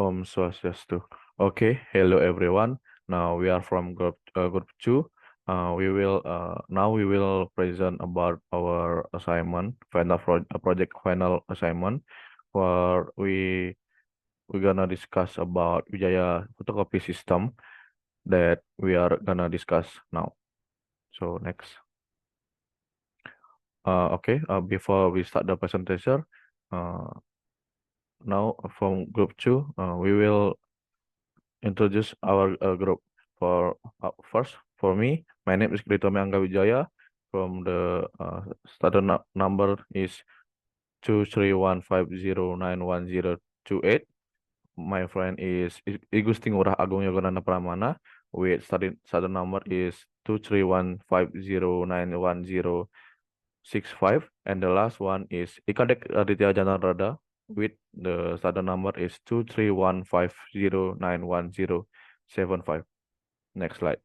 Om Swastiastu. Okay, hello everyone. Now we are from group 2. We will present about our assignment, project final assignment, where we're gonna discuss about Wijaya photocopy system that we are gonna discuss now. So next. Okay. Before we start the presentation, uh, now from group 2, we will introduce our group. First, for me, my name is Kritomi Angga Wijaya. From the student number is 23150910028. My friend is Igustin Ngurah Agung Yogananda Pramana. With student number is 23150910065. And the last one is Ikadek Aditya Janarada with the student number is 23150910075. Next slide.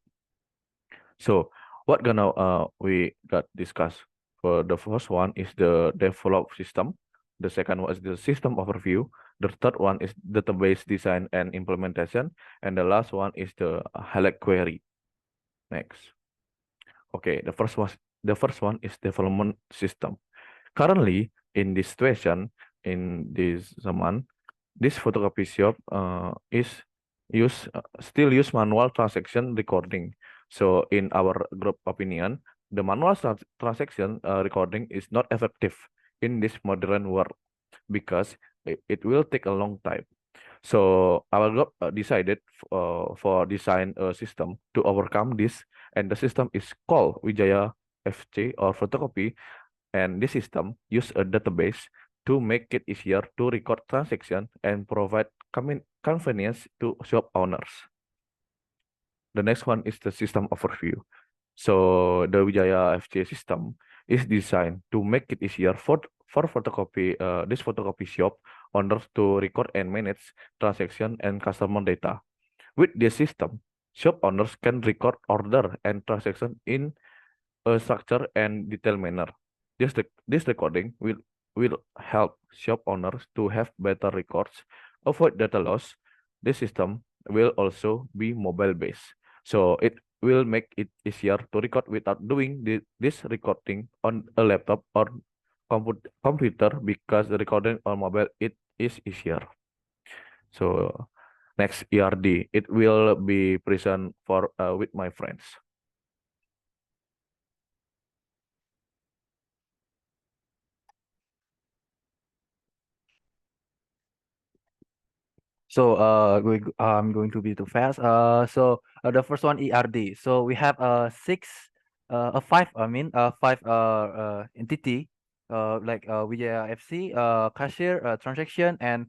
So what gonna we got discussed? For the first one is the develop system. The second one is the system overview. The third one is database design and implementation. And the last one is the highlight query. Next. Okay, the first one is development system. Currently, in this situation, in this zaman, this photocopy shop is still use manual transaction recording. So in our group opinion, the manual transaction recording is not effective in this modern world because it will take a long time. So our group decided for design a system to overcome this, and the system is called Wijaya FC or photocopy, and this system use a database to make it easier to record transaction and provide convenience to shop owners. The next one is the system overview. So the Wijaya FCA system is designed to make it easier for this photocopy shop owners to record and manage transaction and customer data. With this system, shop owners can record order and transaction in a structured and detailed manner. This recording will help shop owners to have better records, avoid data loss. This system will also be mobile based, so it will make it easier to record without doing this recording on a laptop or computer because the recording on mobile it is easier. So next ERD, it will be present for with my friends. So I'm going to be too fast. The first one ERD. So we have five. I mean five entity. Like Wijaya FC, cashier, transaction, and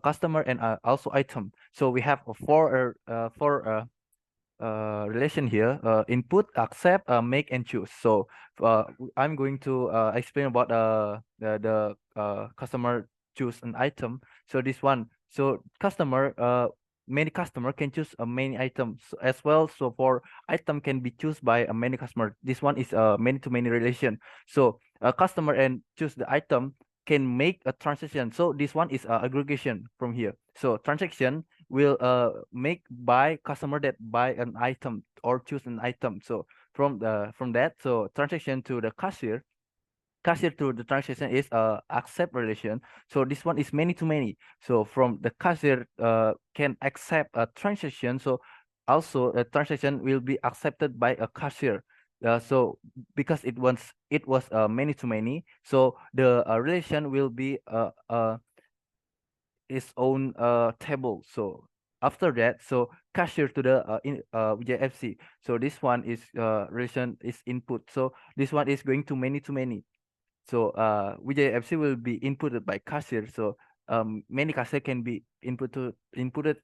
customer, and also item. So we have four relation here: input, accept, make, and choose. So I'm going to explain about the customer choose an item. So this one, so customer many customer can choose many items as well. So for item can be choose by a many customer. This one is a many to many relation. So a customer and choose the item can make a transaction. So this one is aggregation from here. So transaction will make by customer that buy an item or choose an item. So from that, so transaction to the cashier to the transaction is accept relation. So this one is many to many. So from the cashier can accept a transaction. So also a transaction will be accepted by a cashier. So because it was many to many, so the relation will be its own table. So after that, so cashier to the VJFC. So this one is relation is input. So this one is going to many. So VJFC will be inputted by cashier. So many cashier can be inputted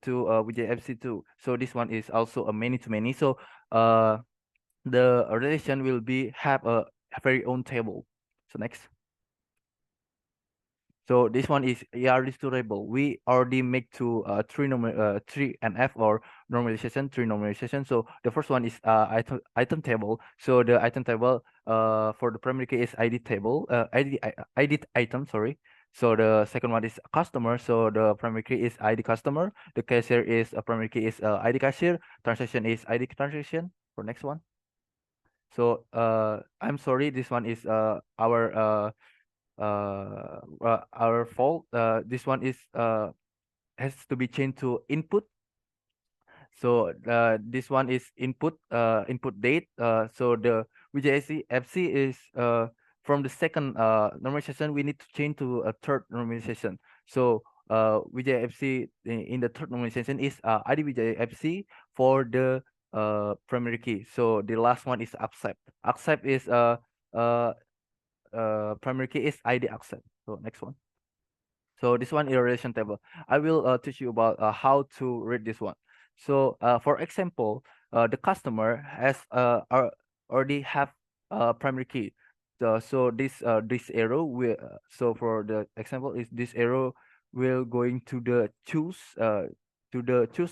to VJFC too. So this one is also a many to many. So the relation will be have a very own table. So next. So this one is restorable. We already make three NF or normalization, three normalization. So the first one is item table. So the item table for the primary key is ID table, ID item, sorry. So the second one is customer. So the primary key is ID customer. The cashier is primary key is ID cashier. Transaction is ID transaction. For next one. So I'm sorry, this one is our fault. This one is has to be changed to input. So this one is input date. So the VJC FC is from the second normalization, we need to change to a third normalization. So VJFC in the third normalization is ID VJFC for the primary key. So the last one is accept. Accept is uh primary key is ID accept. So next one. So this one is a relation table. I will teach you about how to read this one. So for example, the customer has already have primary key. So this arrow will so for the example is this arrow will going to the choose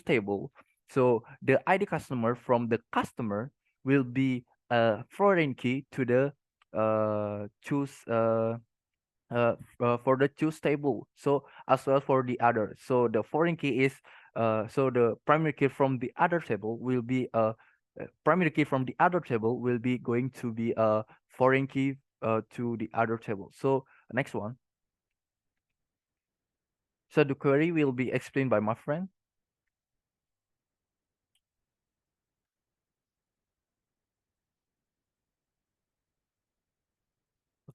table. So the ID customer from the customer will be a foreign key to the choose for the choose table, so as well for the other. So the foreign key is so the primary key from the other table will be primary key from the other table will be going to be a foreign key to the other table. So next one. So the query will be explained by my friend.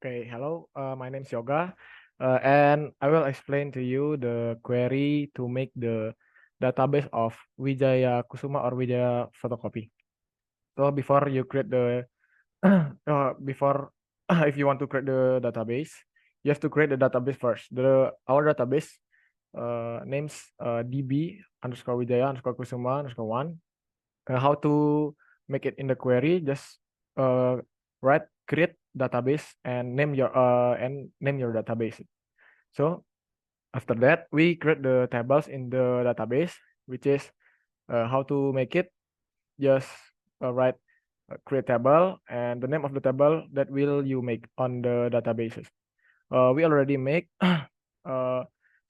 Okay, hello, my name is Yoga, and I will explain to you the query to make the database of Wijaya Kusuma or Wijaya Photocopy. So before you create the, before if you want to create the database, you have to create the database first. Our database names DB underscore Wijaya underscore Kusuma underscore one. How to make it in the query? Just write create database and name your database. So after that, we create the tables in the database, which is how to make it. Just write create table and the name of the table that will you make on the databases. We already make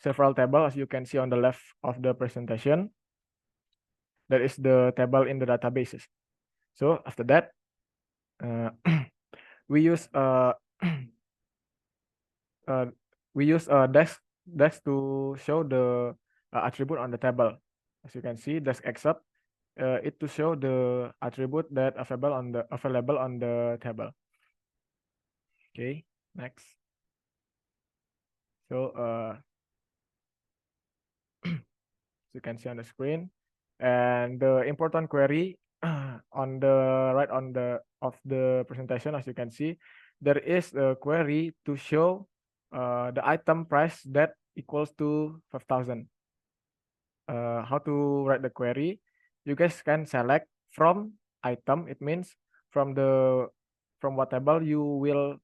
several tables, as you can see on the left of the presentation. That is the table in the databases. So after that, we use desk to show the attribute on the table. As you can see, desk accept it to show the attribute that available on the table. Okay, next. So you can see on the screen, and the important query on the right on the of the presentation, as you can see, there is a query to show the item price that equals to 5,000. How to write the query? You guys can select from item. It means from what table you will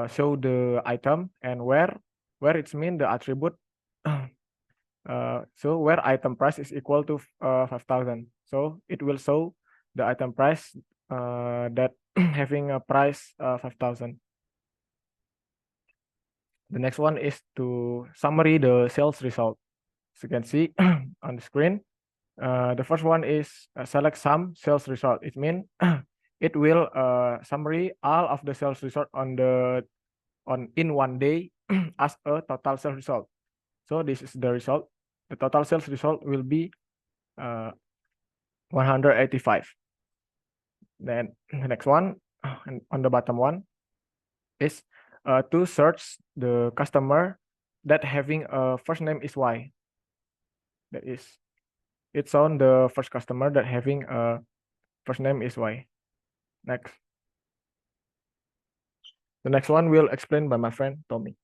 show the item, and where it means the attribute. So where item price is equal to 5,000. So it will show the item price that having a price 5,000. The next one is to summary the sales result. As you can see on the screen, the first one is select sum sales result. It means it will summary all of the sales result in one day as a total sales result. So this is the result. The total sales result will be 185. Then the next one, on the bottom one, is to search the customer that having a first name is Y. That is, it's on the first customer that having a first name is Y. Next. The next one will explain by my friend Tommy.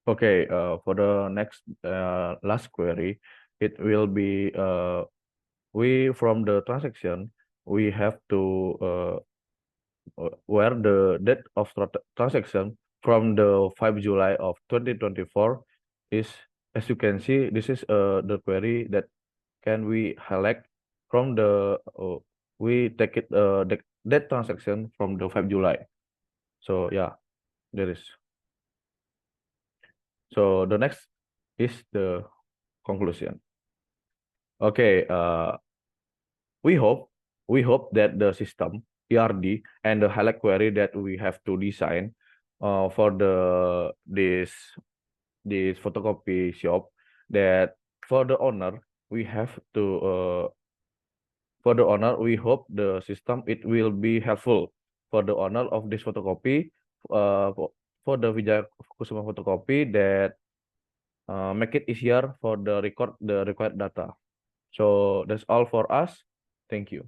Okay, for the next last query, it will be we from the transaction we have to where the date of transaction from the 5 July of 2024 is as you can see, this is the query that can we select from the we take it that transaction from the 5 July. So yeah, there is. So the next is the conclusion. Okay, we hope that the system ERD and the highlight query that we have to design for this photocopy shop, that for the owner we have to for the owner we hope the system it will be helpful for the owner of this photocopy for the Wijaya Kusuma photocopy, that make it easier for the record the required data. So that's all for us. Thank you.